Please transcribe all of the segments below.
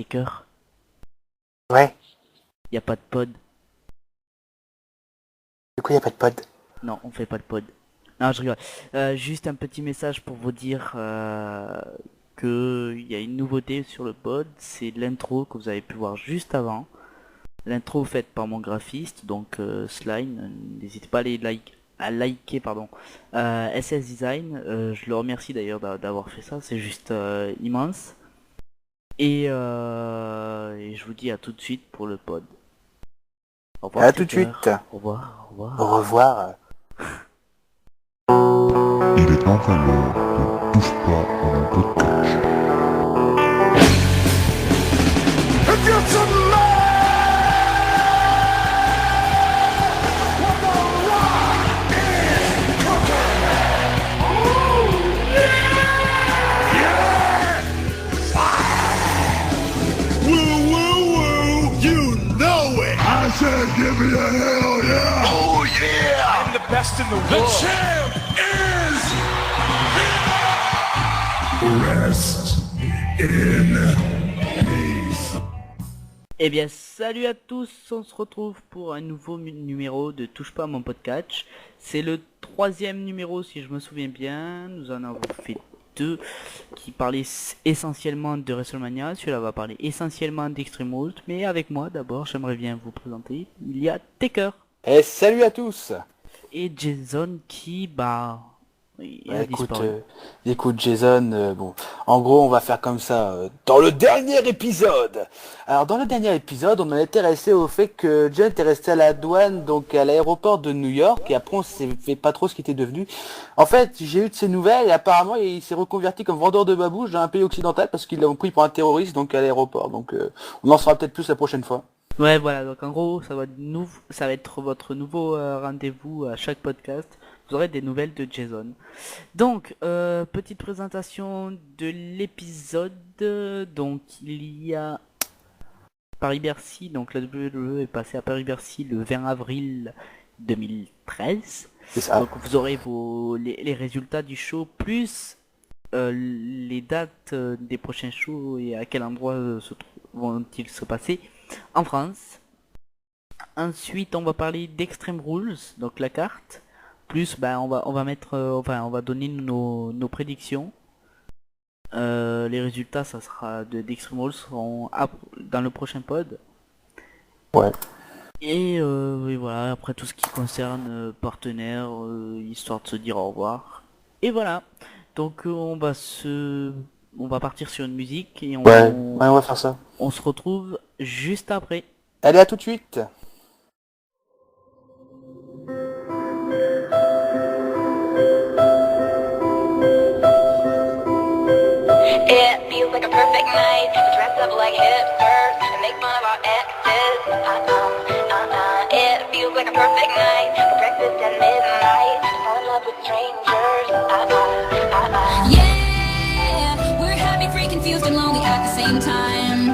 Taker. Ouais. Y a pas de pod. Du coup, y a pas de pod. Non, on fait pas de pod. Non, je rigole. Juste un petit message pour vous dire que il y a une nouveauté sur le pod. C'est l'intro que vous avez pu voir juste avant. L'intro faite par mon graphiste, donc Slime. N'hésitez pas à liker pardon. SS Design. Je le remercie d'ailleurs d'avoir fait ça. C'est juste immense. Et je vous dis à tout de suite pour le pod. Au revoir. À tout de Taker. suite. Au revoir. Au revoir. Au revoir. Il est enfin l'heure de Touche pas à mon podcast. I said give me a hell yeah! Oh yeah! I'm the best in the world. The champ is Rest in peace. Eh bien, salut à tous, on se retrouve pour un nouveau numéro de Touche pas à mon podcast. C'est le 3e numéro si je me souviens bien, nous en avons fait 2 qui parlaient essentiellement de WrestleMania, celui-là va parler essentiellement d'Extreme Rules, mais avec moi d'abord j'aimerais bien vous présenter, il y a Taker Et salut à tous. et Jason qui, il a Écoute, disparu. Jason, bon, en gros, on va faire comme ça. Dans le dernier épisode. Alors, dans le dernier épisode, on a été resté au fait que John était resté à la douane, donc à l'aéroport de New York, et après, on s'est fait pas trop ce qu'il était devenu. En fait, j'ai eu de ses nouvelles, et apparemment, il s'est reconverti comme vendeur de babouches dans un pays occidental, parce qu'ils l'ont pris pour un terroriste, donc à l'aéroport. Donc, on en saura peut-être plus la prochaine fois. Ouais, voilà, donc en gros, ça va être votre nouveau rendez-vous à chaque podcast. Vous aurez des nouvelles de Jason. Donc, petite présentation de l'épisode. Donc, il y a Paris-Bercy. Donc, la WWE est passée à Paris-Bercy le 20 avril 2013. C'est ça. Donc, vous aurez les résultats du show, plus les dates des prochains shows et à quel endroit vont-ils se passer en France. Ensuite, on va parler d'Extreme Rules, donc la carte. Plus, on va mettre, on va donner nos prédictions. Les résultats, ça sera d'Extreme Rules seront dans le prochain pod. Ouais. Et voilà, après tout ce qui concerne partenaires, histoire de se dire au revoir. Et voilà. Donc on va partir sur une musique et Ouais, on va faire ça. on se retrouve juste après. Allez, à tout de suite. It feels like a perfect night to dress up like hipsters and make fun of our exes. It feels like a perfect night for breakfast at midnight to fall in love with strangers. Yeah, we're happy, free, confused, and lonely at the same time.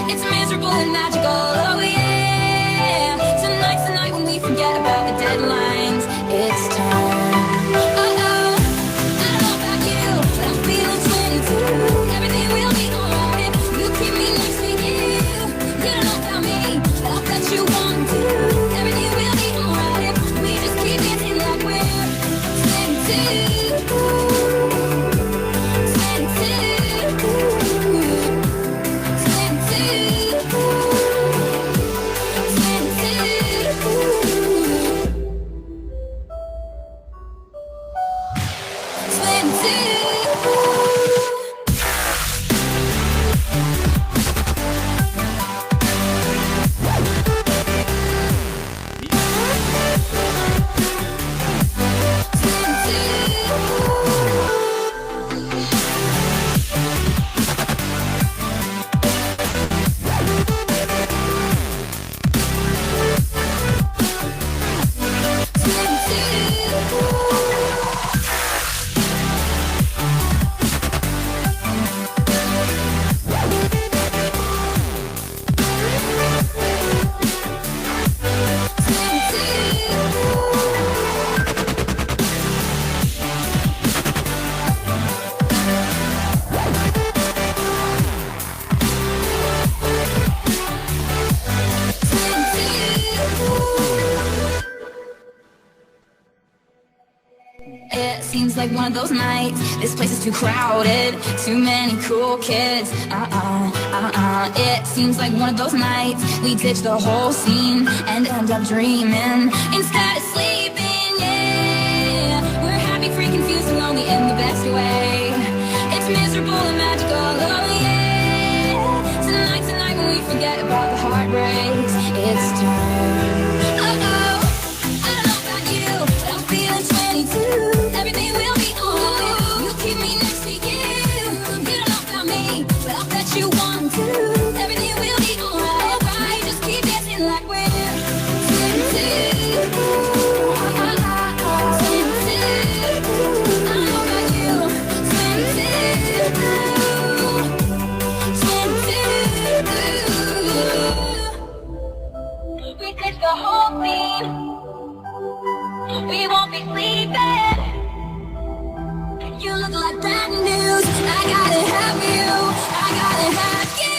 It's miserable and magical, oh yeah. Tonight's the night when we forget about the deadlines. It's time. Everything will be alright. You keep me next to you. You don't know about me, but I'll bet you want to. Everything will be alright. We just keep dancing like we're 22. 22. like one of those nights. This place is too crowded, too many cool kids. It seems like one of those nights we ditch the whole scene and end up dreaming instead of sleeping. Yeah, we're happy, free, confused, and lonely in the best way. It's miserable and magical. Oh yeah, tonight when we forget about the heartbreaks, it's time. Everything will be alright. You keep me next to you. You don't know about me, but I bet you want to. Everything will be alright. Alright, just keep dancing like we're twin two. I don't know about you. Twin two. We ditch the whole scene. We won't be sleeping. You look like bad news. I gotta have you. I gotta have you.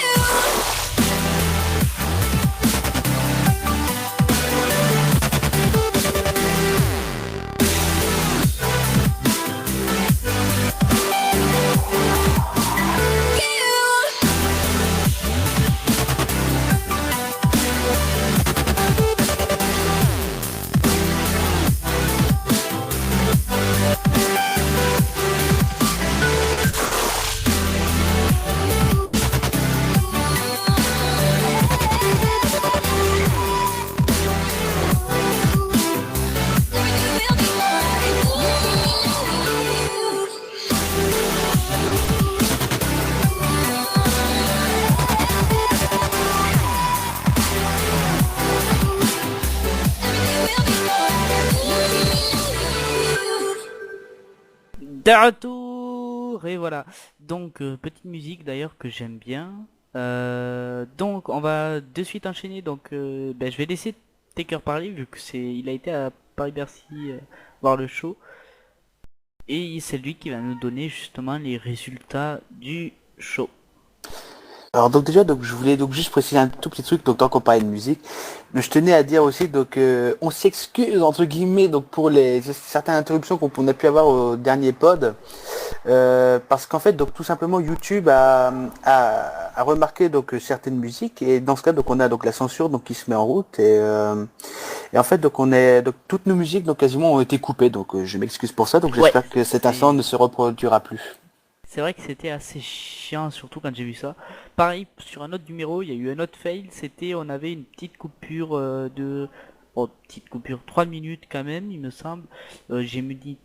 De retour et voilà. Donc petite musique d'ailleurs que j'aime bien. Donc on va de suite enchaîner. Donc je vais laisser Taker parler vu que il a été à Paris-Bercy voir le show et c'est lui qui va nous donner justement les résultats du show. Alors donc déjà je voulais juste préciser un tout petit truc donc tant qu'on parlait de musique, mais je tenais à dire aussi donc on s'excuse entre guillemets donc pour les certaines interruptions qu'on a pu avoir au dernier pod parce qu'en fait donc tout simplement YouTube a remarqué donc certaines musiques et dans ce cas donc on a donc la censure donc qui se met en route et en fait donc toutes nos musiques donc quasiment ont été coupées donc je m'excuse pour ça donc j'espère que cet incident ne se reproduira plus. C'est vrai que c'était assez chiant, surtout quand j'ai vu ça. Pareil, sur un autre numéro, il y a eu un autre fail, on avait une petite coupure petite coupure, 3 minutes quand même, il me semble. J'ai mis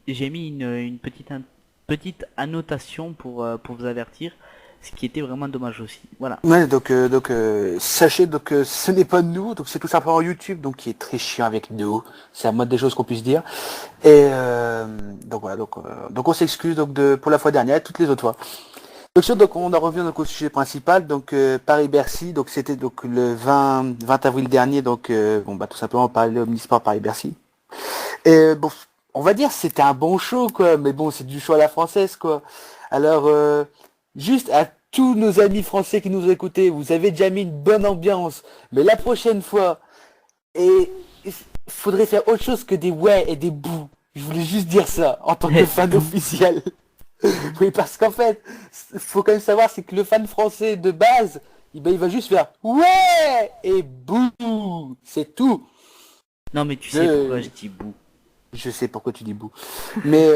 une petite annotation pour vous avertir, ce qui était vraiment dommage aussi. Voilà. Ouais, donc sachez donc que ce n'est pas nous, donc c'est tout simplement YouTube donc qui est très chiant avec nous. C'est la moindre des choses qu'on puisse dire. Et donc voilà, donc on s'excuse donc pour la fois dernière et toutes les autres fois. Donc on en revient donc au sujet principal, donc Paris-Bercy, donc c'était donc le 20 avril dernier, donc tout simplement on parlait Omnisport Paris-Bercy. Et bon, on va dire c'était un bon show quoi, mais bon c'est du show à la française quoi. Alors juste à tous nos amis français qui nous ont écoutés, vous avez déjà mis une bonne ambiance, mais la prochaine fois, il faudrait faire autre chose que des ouais et des bouts. Je voulais juste dire ça en tant que fan officiel. Oui, parce qu'en fait, faut quand même savoir, c'est que le fan français de base, il va juste faire ouais et bouh, c'est tout. Non mais tu sais pourquoi je dis bouh. Je sais pourquoi tu dis bouh. Mais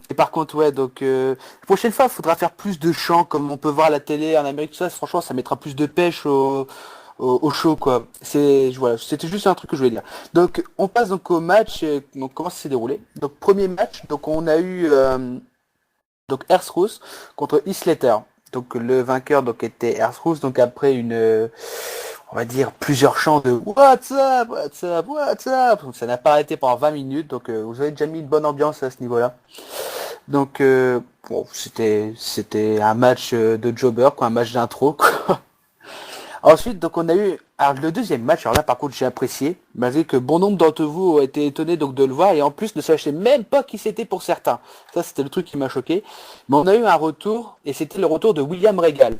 et par contre ouais donc la prochaine fois il faudra faire plus de chants comme on peut voir à la télé en Amérique tout ça, franchement ça mettra plus de pêche au show quoi. Voilà, c'était juste un truc que je voulais dire. Donc on passe donc au match, donc comment ça s'est déroulé. Donc premier match, donc on a eu donc Earthhouse contre Isletter. Donc le vainqueur donc était Earthhouse donc après on va dire plusieurs chants de What's up, what's up, what's up. Ça n'a pas arrêté pendant 20 minutes, donc vous avez déjà mis une bonne ambiance à ce niveau-là. Donc c'était un match de jobber, quoi, un match d'intro, quoi. Ensuite, donc on a eu le deuxième match. Alors là, par contre, j'ai apprécié, malgré que bon nombre d'entre vous ont été étonnés donc de le voir et en plus ne savaient même pas qui c'était pour certains. Ça, c'était le truc qui m'a choqué. Mais on a eu un retour et c'était le retour de William Regal.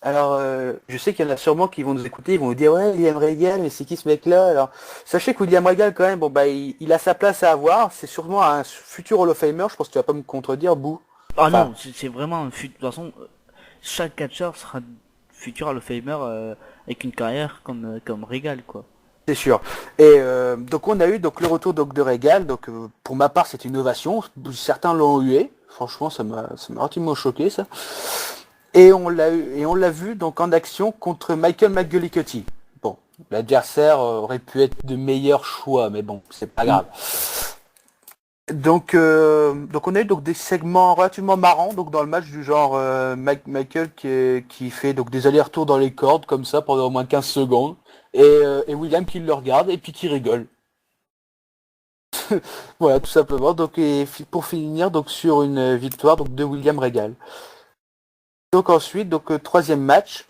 Alors, je sais qu'il y en a sûrement qui vont nous écouter, ils vont nous dire ouais, William Regal, mais c'est qui ce mec-là? Alors, sachez que William Regal, quand même, bon bah, il a sa place à avoir. C'est sûrement un futur Hall of Famer. Je pense que tu vas pas me contredire, Bou. Ah Enfin, non, c'est vraiment un futur. De toute façon, chaque catcheur sera futur Hall of Famer avec une carrière comme Regal, quoi. c'est sûr. Et donc on a eu donc le retour donc de Regal. Donc pour ma part, c'est une ovation. Certains l'ont hué. Franchement, ça m'a relativement choqué ça. Et on l'a vu donc en action contre Michael McGillicuddy. Bon, l'adversaire aurait pu être de meilleurs choix, mais bon, c'est pas grave. Donc on a eu donc des segments relativement marrants donc dans le match du genre Michael qui fait donc des allers-retours dans les cordes comme ça pendant au moins 15 secondes et William qui le regarde et puis qui rigole. Voilà tout simplement donc pour finir donc sur une victoire donc de William Regal. Donc ensuite donc troisième match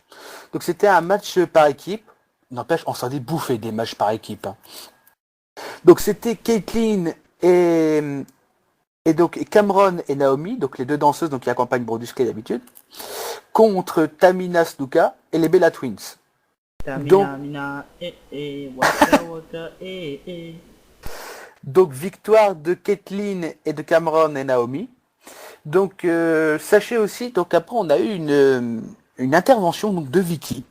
donc c'était un match par équipe. N'empêche on s'en est bouffé des matchs par équipe. Hein. Donc c'était Caitlyn et donc Cameron et Naomi, donc les deux danseuses donc qui accompagnent Brodus Clay d'habitude, contre Tamina Snuka et les Bella Twins. Donc, donc victoire de Caitlyn et de Cameron et Naomi. Donc sachez aussi donc après on a eu une intervention donc de Vicky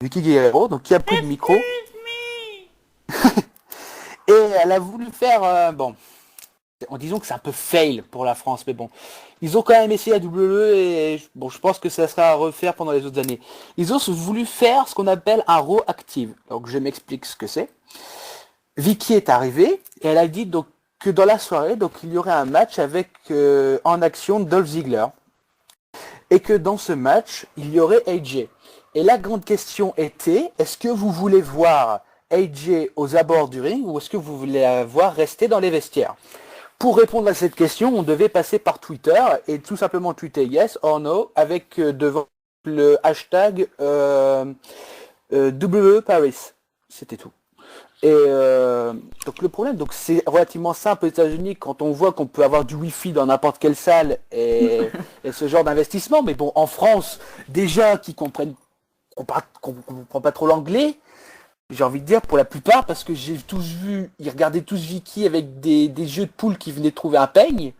Guerrero donc qui a pris le micro. Et elle a voulu faire bon. Disons que c'est un peu fail pour la France, mais bon. Ils ont quand même essayé la WWE et bon, je pense que ça sera à refaire pendant les autres années. Ils ont voulu faire ce qu'on appelle un Raw Active. Donc je m'explique ce que c'est. Vicky est arrivée et elle a dit donc que dans la soirée, donc il y aurait un match avec en action Dolph Ziggler. Et que dans ce match, il y aurait AJ. Et la grande question était, est-ce que vous voulez voir AJ aux abords du ring ou est-ce que vous voulez la voir rester dans les vestiaires? Pour répondre à cette question, on devait passer par Twitter et tout simplement tweeter yes or no avec devant le hashtag WWE Paris. C'était tout. Et donc le problème, donc c'est relativement simple aux États-Unis quand on voit qu'on peut avoir du Wi-Fi dans n'importe quelle salle et ce genre d'investissement. Mais bon, en France, déjà qui comprennent, qu'on comprend pas trop l'anglais. J'ai envie de dire pour la plupart parce que j'ai tous vu, ils regardaient tous Vicky avec des jeux de poules qui venaient trouver un peigne.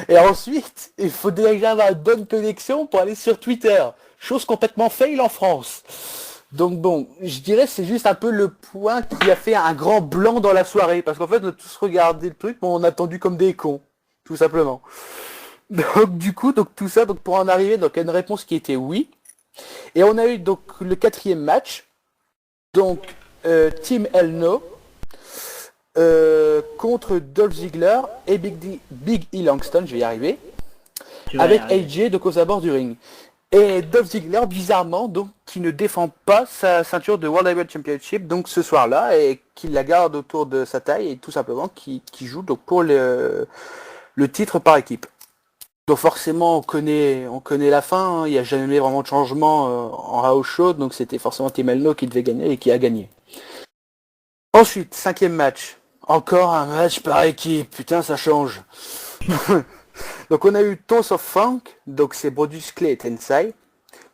Et ensuite, il faut déjà avoir une bonne connexion pour aller sur Twitter. Chose complètement fail en France. Donc bon, je dirais c'est juste un peu le point qui a fait un grand blanc dans la soirée. Parce qu'en fait on a tous regardé le truc, mais on a attendu comme des cons. Tout simplement. Donc du coup, donc tout ça, donc pour en arriver donc à une réponse qui était oui. Et on a eu donc le quatrième match, donc Team Elno contre Dolph Ziggler et Big E Langston, je vais y arriver, avec AJ donc aux abords du ring. Et Dolph Ziggler, bizarrement, donc qui ne défend pas sa ceinture de World Heavyweight Championship donc ce soir-là et qui la garde autour de sa taille et tout simplement qui joue donc pour le titre par équipe. Donc forcément on connaît la fin, hein. Il n'y a jamais vraiment de changement en house show, donc c'était forcément Team Elno qui devait gagner et qui a gagné. Ensuite, cinquième match, encore un match par équipe, putain ça change. Donc on a eu Tons of Funk, donc c'est Brodus Clay et Tensai,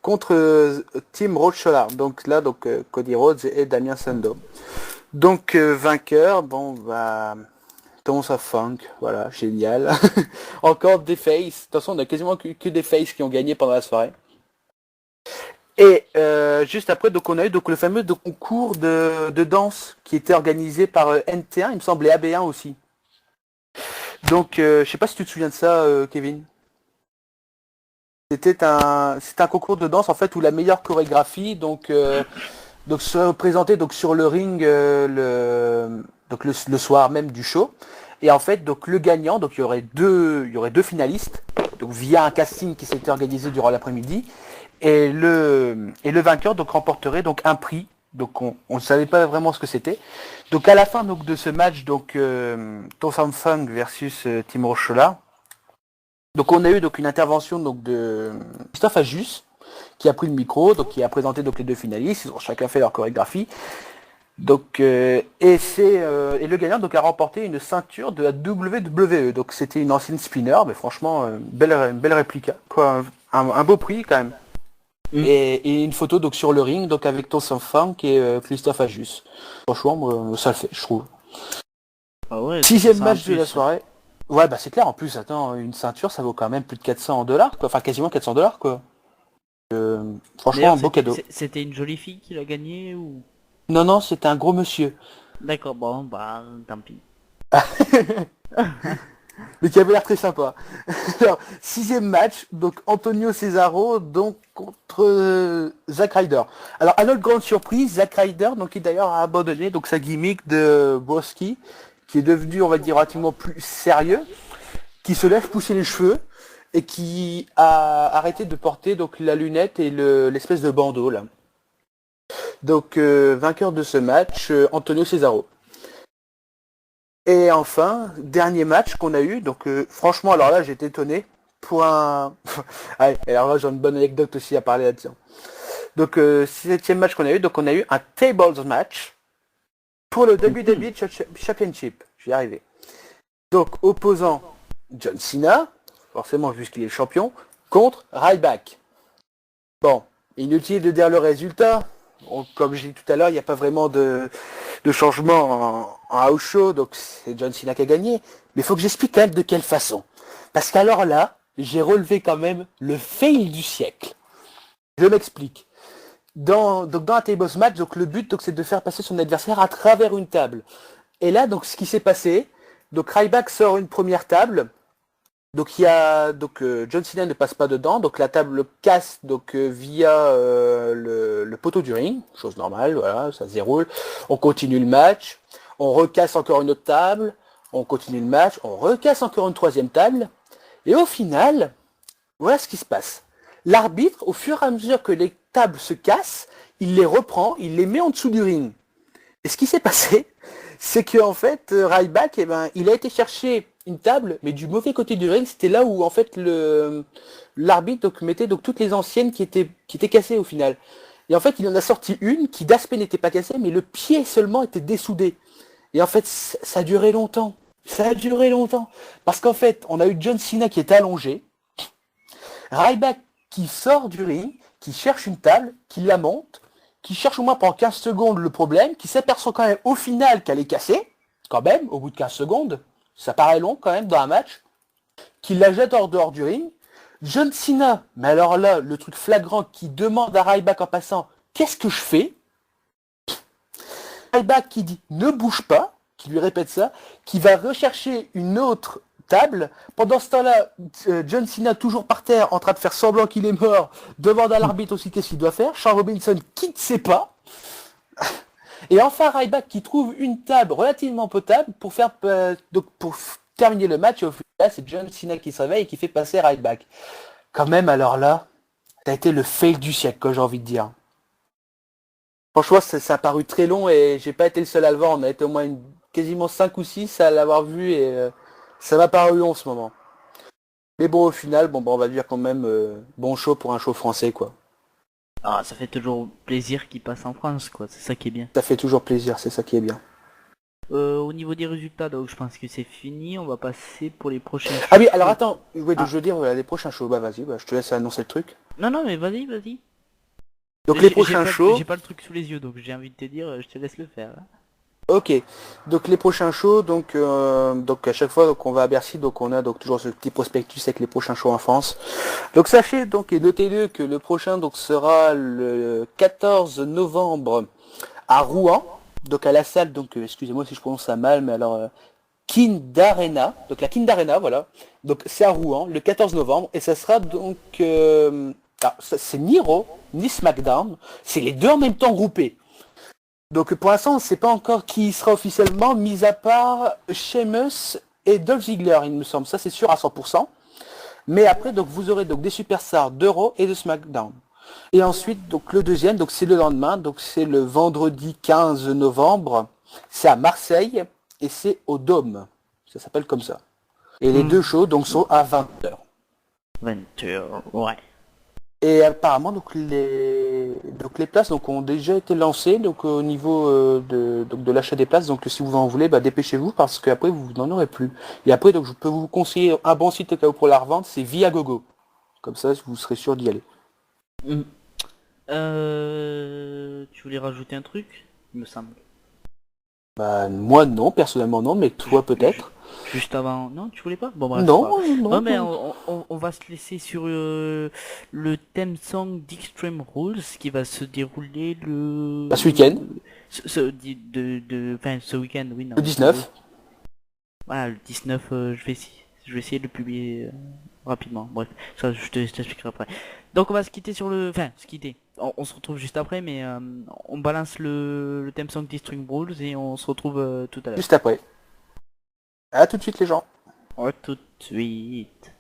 contre Team Roadcholar, donc là donc Cody Rhodes et Damien Sandow. Donc vainqueur, bon bah... Tons of Funk, voilà, génial. Encore des faces. De toute façon, on a quasiment que des faces qui ont gagné pendant la soirée. Et juste après, donc on a eu donc le fameux concours de danse qui était organisé par NT1, il me semble, et AB1 aussi. Donc, je sais pas si tu te souviens de ça, Kevin. C'était un concours de danse en fait où la meilleure chorégraphie donc se représentait donc sur le ring le soir même du show. Et en fait, donc le gagnant, donc il y aurait deux finalistes, donc via un casting qui s'était organisé durant l'après-midi, et le vainqueur donc remporterait donc un prix. Donc on ne savait pas vraiment ce que c'était. Donc à la fin donc de ce match, donc Tons of Funk versus Team Rochola. Donc on a eu donc une intervention donc de Christophe Ajus qui a pris le micro, donc qui a présenté donc les deux finalistes, ils ont chacun fait leur chorégraphie. Donc et le gagnant donc a remporté une ceinture de la WWE. Donc c'était une ancienne spinner, mais franchement belle réplica quoi. un beau prix quand même. Mm. Et une photo donc sur le ring, donc avec ton enfant qui est Christophe Ajus. Franchement, ça le fait, je trouve. Ah ouais, Sixième ça, en match de la plus. soirée. Ouais, bah c'est clair, en plus, attends, une ceinture, ça vaut quand même plus de $400, quoi. Enfin, quasiment $400, quoi. Franchement, D'ailleurs, un beau cadeau. c'était une jolie fille qui l'a gagné ou... Non, non, c'était un gros monsieur. D'accord, bon, bah, tant pis. Mais qui avait l'air très sympa. Alors, sixième match, donc Antonio Cesaro donc contre Zack Ryder. Alors à notre grande surprise, Zack Ryder, donc qui d'ailleurs a abandonné donc sa gimmick de Broski, qui est devenu on va dire relativement plus sérieux, qui se laisse pousser les cheveux et qui a arrêté de porter donc la lunette et l'espèce de bandeau là. Donc vainqueur de ce match, Antonio Cesaro. Et enfin, dernier match qu'on a eu, donc franchement, alors là, j'ai été étonné pour un... Ouais, et alors là, j'ai une bonne anecdote aussi à parler là-dessus. Donc, septième match qu'on a eu, donc on a eu un tables match pour le WWE Championship. Je vais y arriver. Donc, opposant John Cena, forcément vu qu'il est le champion, contre Ryback. Bon, inutile de dire le résultat. Bon, comme j'ai dit tout à l'heure, il n'y a pas vraiment de changement en house show, donc c'est John Cena qui a gagné. Mais il faut que j'explique quand même de quelle façon. Parce qu'alors là, j'ai relevé quand même le fail du siècle. Je m'explique. Donc dans un tables match, donc le but donc c'est de faire passer son adversaire à travers une table. Et là donc ce qui s'est passé, donc Ryback sort une première table. Donc il y a John Cena ne passe pas dedans, donc la table casse donc via le poteau du ring, chose normale, voilà, ça se déroule. On continue le match, on recasse encore une autre table, on continue le match, on recasse encore une troisième table, et au final, voilà ce qui se passe. L'arbitre, au fur et à mesure que les tables se cassent, il les reprend, il les met en dessous du ring. Et ce qui s'est passé, c'est que en fait, Ryback, il a été chercher une table, mais du mauvais côté du ring, c'était là où en fait l'arbitre donc mettait donc toutes les anciennes qui étaient cassées au final. Et en fait, il en a sorti une qui d'aspect n'était pas cassée, mais le pied seulement était dessoudé. Et en fait, ça a duré longtemps. Ça a duré longtemps. Parce qu'en fait, on a eu John Cena qui est allongé, Ryback qui sort du ring, qui cherche une table, qui la monte, qui cherche au moins pendant 15 secondes le problème, qui s'aperçoit quand même au final qu'elle est cassée, quand même, au bout de 15 secondes, ça paraît long quand même dans un match, qui la jette hors dehors du ring. John Cena, mais alors là, le truc flagrant qui demande à Ryback en passant, qu'est-ce que je fais? Ryback qui dit, ne bouge pas, qui lui répète ça, qui va rechercher une autre table. Pendant ce temps-là, John Cena toujours par terre, en train de faire semblant qu'il est mort, demande à l'arbitre aussi qu'est-ce qu'il doit faire. Charles Robinson qui ne sait pas. Et enfin Ryback qui trouve une table relativement potable pour faire pour terminer le match. Et au final, c'est John Cena qui se réveille et qui fait passer Ryback. Quand même, alors là, ça a été le fail du siècle, quoi, j'ai envie de dire. Franchement, ça a paru très long et j'ai pas été le seul à le voir. On a été au moins quasiment 5 ou 6 à l'avoir vu et ça m'a paru long en ce moment. Mais bon, au final, on va dire quand même bon show pour un show français, quoi. Ah, ça fait toujours plaisir qu'il passe en France, quoi. C'est ça qui est bien. Ça fait toujours plaisir, c'est ça qui est bien. Au niveau des résultats, donc je pense que c'est fini. On va passer pour les prochains shows. Ah oui, alors attends, ouais, Ah. je veux dire les prochains shows. Bah vas-y, je te laisse annoncer le truc. Non, mais vas-y. Donc J'ai- les j'ai prochains pas- shows. J'ai pas le truc sous les yeux, donc j'ai envie de te dire, je te laisse le faire. Hein. Ok, donc les prochains shows, donc à chaque fois qu'on va à Bercy, donc on a donc toujours ce petit prospectus avec les prochains shows en France. Donc sachez donc et notez-le que le prochain donc sera le 14 novembre à Rouen, donc à la salle donc excusez-moi si je prononce ça mal, mais alors Kindarena, donc la Kindarena, voilà. Donc c'est à Rouen le 14 novembre et ça sera donc alors, c'est ni Raw ni SmackDown, c'est les deux en même temps groupés. Donc pour l'instant, on ne sait pas encore qui sera officiellement, mis à part Sheamus et Dolph Ziggler, il me semble. Ça, c'est sûr à 100%. Mais après, donc vous aurez donc des superstars de Raw et de SmackDown. Et ensuite, donc le deuxième, donc c'est le lendemain, donc c'est le vendredi 15 novembre. C'est à Marseille et c'est au Dôme. Ça s'appelle comme ça. Et les deux shows donc sont à 20h. 20h, ouais. Et apparemment donc les places donc ont déjà été lancées donc au niveau de l'achat des places, donc si vous en voulez dépêchez-vous parce qu'après vous n'en aurez plus. Et après donc je peux vous conseiller un bon site au cas où pour la revente, c'est Viagogo. Comme ça, vous serez sûr d'y aller. Mm. Tu voulais rajouter un truc, il me semble. Bah, moi non, personnellement non, mais toi peut-être. Juste avant. Non, tu voulais pas? Bon, bref, c'est pas grave. Non, non, Non, mais non. on va se laisser sur le theme song d'Extreme Rules qui va se dérouler le. Bah, ce week-end, Enfin, ce week-end, oui, non. le 19. Voilà, le 19, je vais essayer de le publier rapidement. Bref, ça, je t'expliquerai après. Donc, on va se quitter sur le. Enfin, se quitter. On se retrouve juste après, mais on balance le theme song d'Extreme Rules et on se retrouve tout à l'heure. Juste après. À tout de suite les gens. À tout de suite.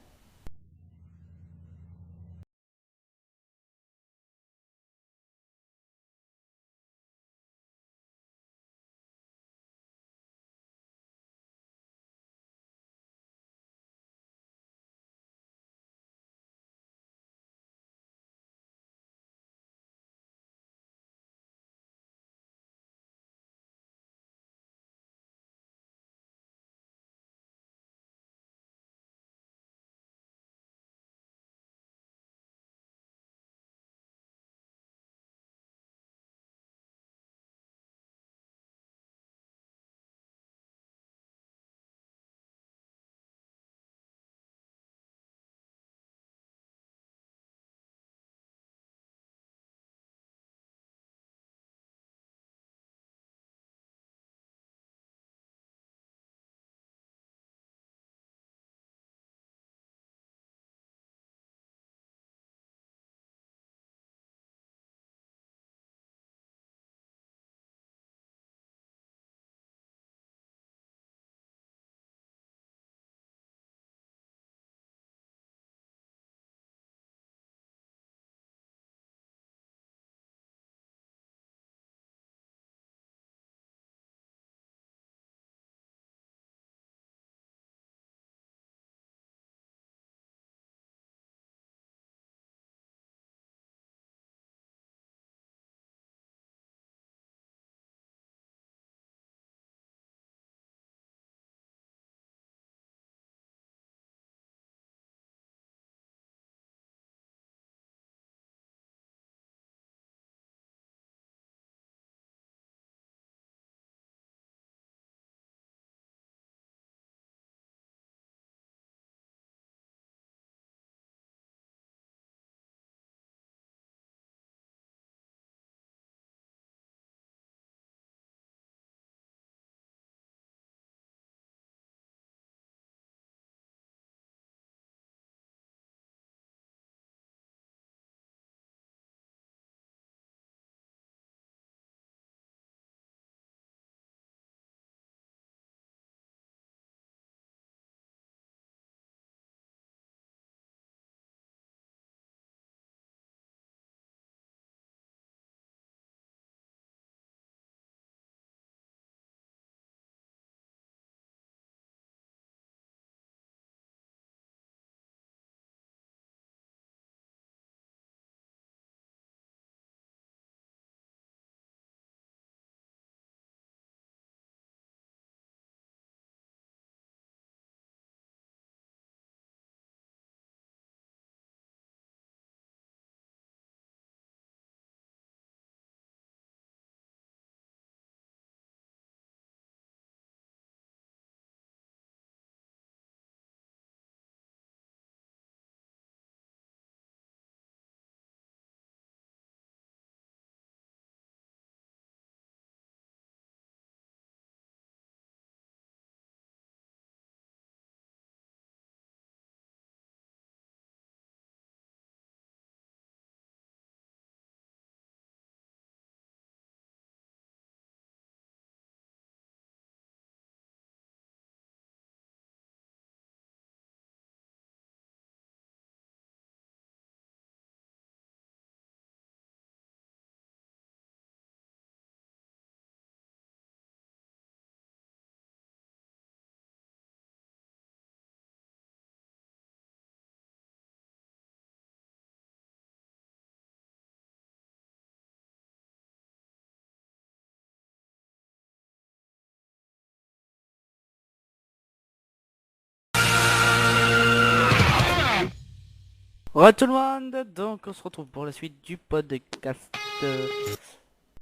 Bonjour tout le monde, donc on se retrouve pour la suite du podcast.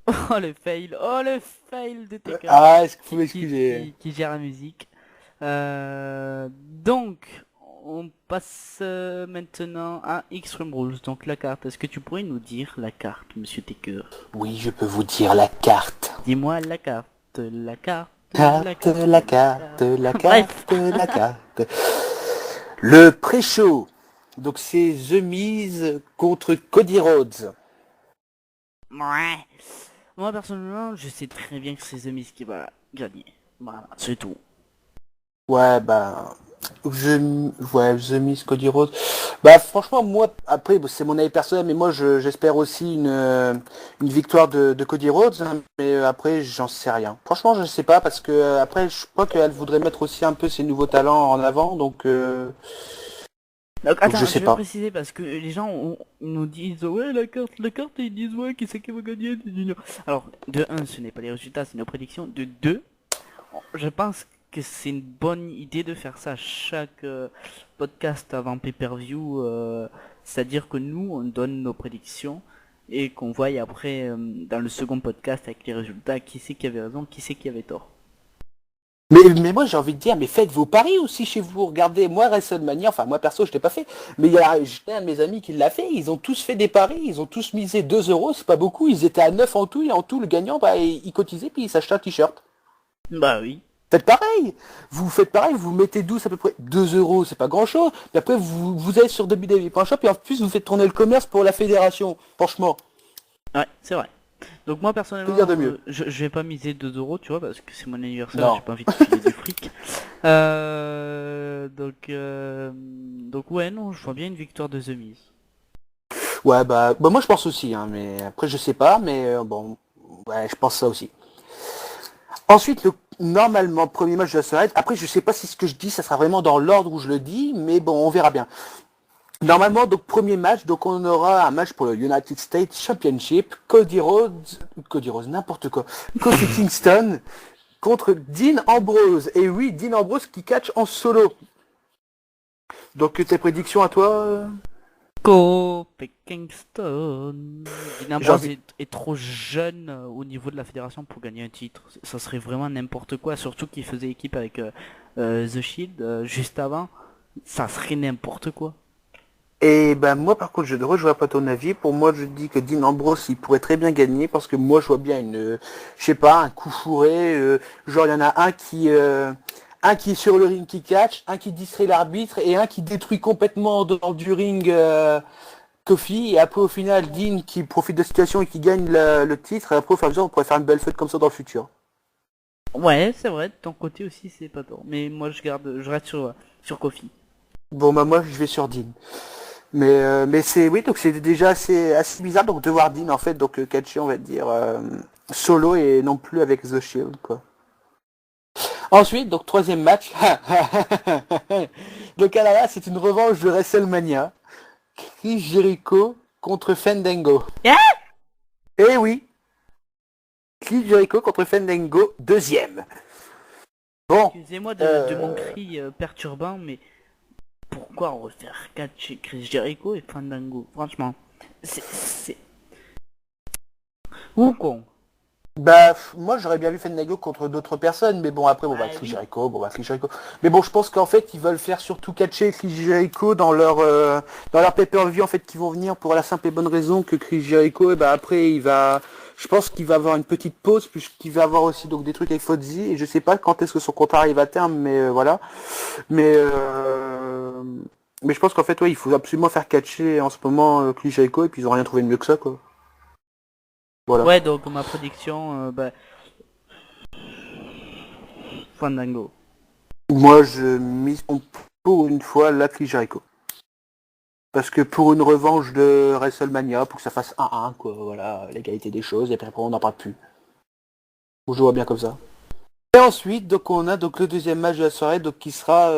Oh le fail de TK Ah, est-ce qu'il faut qui, m'excuser? qui gère la musique. Donc, on passe maintenant à Extreme Rules, donc la carte. Est-ce que tu pourrais nous dire la carte, monsieur Taker? Oui, je peux vous dire la carte. Dis-moi la carte, la carte, Carte, la carte, la Bref. carte, la carte. Le pré-show. Donc c'est The Miz contre Cody Rhodes. Ouais. Moi personnellement, je sais très bien que c'est The Miz qui va gagner. Voilà, c'est tout. Ouais, bah... The Miz, Cody Rhodes. Bah franchement, moi, après, bon, c'est mon avis personnel, mais moi j'espère aussi une victoire de Cody Rhodes, hein, mais après, j'en sais rien. Franchement, je sais pas, parce que après, je crois qu'elle voudrait mettre aussi un peu ses nouveaux talents en avant, donc Donc attends, je je sais vais pas. préciser parce que les gens nous disent ouais la carte et ils disent ouais qui c'est qui va gagner. Alors de un, ce n'est pas les résultats, c'est nos prédictions. De deux, je pense que c'est une bonne idée de faire ça chaque podcast avant pay-per-view, c'est-à-dire que nous on donne nos prédictions et qu'on voit après dans le second podcast avec les résultats qui c'est qui avait raison, qui c'est qui avait tort. Mais moi j'ai envie de dire, mais faites vos paris aussi chez vous. Regardez, moi WrestleMania, enfin moi perso je l'ai pas fait, mais j'ai un de mes amis qui l'a fait, ils ont tous fait des paris, ils ont tous misé 2 euros, c'est pas beaucoup, ils étaient à 9 en tout, et en tout le gagnant, bah il cotisait puis il s'achetait un t-shirt. Bah oui. Faites pareil, vous faites pareil, vous mettez 12 à peu près, 2 euros, c'est pas grand chose, puis après vous allez sur www.shop et en plus vous faites tourner le commerce pour la fédération, franchement, Ouais, c'est vrai. Donc moi que personnellement, dire de mieux. je vais pas miser 2 euros, tu vois, parce que c'est mon anniversaire, Non. j'ai pas envie de filer du fric. Donc ouais, non, je vois bien une victoire de The Miz. Ouais bah moi je pense aussi, hein, mais après je sais pas, mais bon, ouais je pense ça aussi. Ensuite, normalement, premier match de la soirée. Après, je sais pas si ce que je dis, ça sera vraiment dans l'ordre où je le dis, mais bon, on verra bien. Normalement, donc premier match, donc on aura un match pour le United States Championship, Cody Rhodes, n'importe quoi, Kofi Kingston contre Dean Ambrose. Et oui, Dean Ambrose qui catch en solo. Donc tes prédictions à toi Kofi Kingston. Dean J'ai Ambrose envie. est trop jeune au niveau de la fédération pour gagner un titre. Ça serait vraiment n'importe quoi, surtout qu'il faisait équipe avec The Shield juste avant. Ça serait n'importe quoi. Et ben moi par contre je ne rejoins pas ton avis. Pour moi je dis que Dean Ambrose il pourrait très bien gagner parce que moi je vois bien je sais pas, un coup fourré. Genre il y en a un qui est sur le ring qui catch, un qui distrait l'arbitre et un qui détruit complètement en dehors du ring Kofi. Et après au final Dean qui profite de la situation et qui gagne le titre. Et après au fur et à mesure on pourrait faire une belle fête comme ça dans le futur. Ouais, c'est vrai, de ton côté aussi c'est pas tort. Mais moi je reste sur Kofi. Bon bah moi je vais sur Dean. Mais c'est oui donc c'est déjà assez bizarre donc de voir Dean en fait donc catcher on va dire solo et non plus avec The Shield quoi. Ensuite donc troisième match donc là c'est une revanche de WrestleMania. Chris Jericho contre Fandango. Hein? Eh oui, Chris Jericho contre Fandango deuxième. Bon, Excusez-moi de mon cri perturbant, mais pourquoi refaire catch Chris Jericho et Fandango? Franchement, c'est... Ou con. bah moi j'aurais bien vu Fandango contre d'autres personnes, mais bon après bon bah Ah Chris oui. Jericho, bon bah Chris Jericho. Mais bon je pense qu'en fait ils veulent faire surtout catcher Chris Jericho dans leur pay-per-view en fait qui vont venir pour la simple et bonne raison que Chris Jericho et bah après je pense qu'il va avoir une petite pause puisqu'il va avoir aussi donc des trucs avec Fozzy et je sais pas quand est-ce que son contrat arrive à terme mais voilà. Mais mais je pense qu'en fait ouais il faut absolument faire catcher en ce moment Chris Jericho et puis ils ont rien trouvé de mieux que ça quoi. Voilà. Ouais, donc ma prédiction, Fandango. Moi, je mise pour une fois la Chris Jericho. Parce que pour une revanche de WrestleMania, pour que ça fasse 1-1, quoi, voilà, l'égalité des choses, et puis après on n'en parle plus. Bon, je vois bien comme ça. Et ensuite, donc on a donc le deuxième match de la soirée, donc qui sera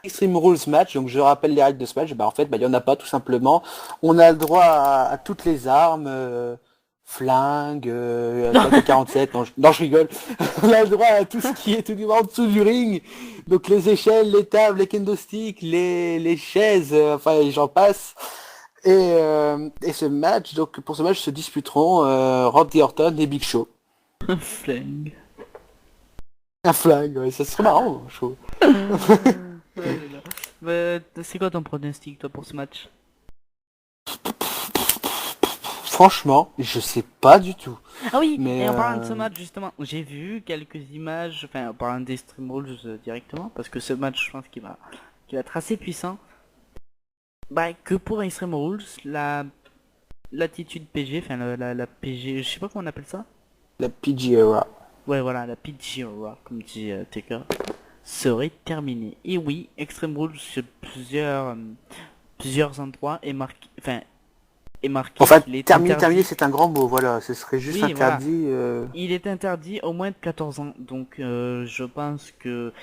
Extreme Rules match. Donc je rappelle les règles de ce match. Bah en fait, bah il y en a pas tout simplement. On a le droit à toutes les armes. flingue, AK-47, non, je rigole. On a le droit à tout ce qui est tout du en dessous du ring. Donc les échelles, les tables, les kendo sticks, les chaises, enfin j'en passe. Et ce match, donc pour ce match se disputeront Randy Orton et Big Show. Flingue. Un flingue, ouais, ça serait marrant, je trouve. C'est quoi ton pronostic toi pour ce match? Franchement, je sais pas du tout. Ah oui, Mais, et en parlant de ce match justement, j'ai vu quelques images, enfin en parlant des Stream Rules directement, parce que ce match je pense qu'il va être assez puissant. Bah que pour Extreme Rules, l'attitude PG, enfin la PG, je sais pas comment on appelle ça. La PG Era. Ouais voilà, la PG Era, comme dit Taker, serait terminée. Et oui, Extreme Rules sur plusieurs endroits est marqué, Enfin, qu'il est terminé, interdit. c'est un grand mot, voilà, ce serait juste Oui, voilà. interdit. Il est interdit au moins de 14 ans, donc je pense que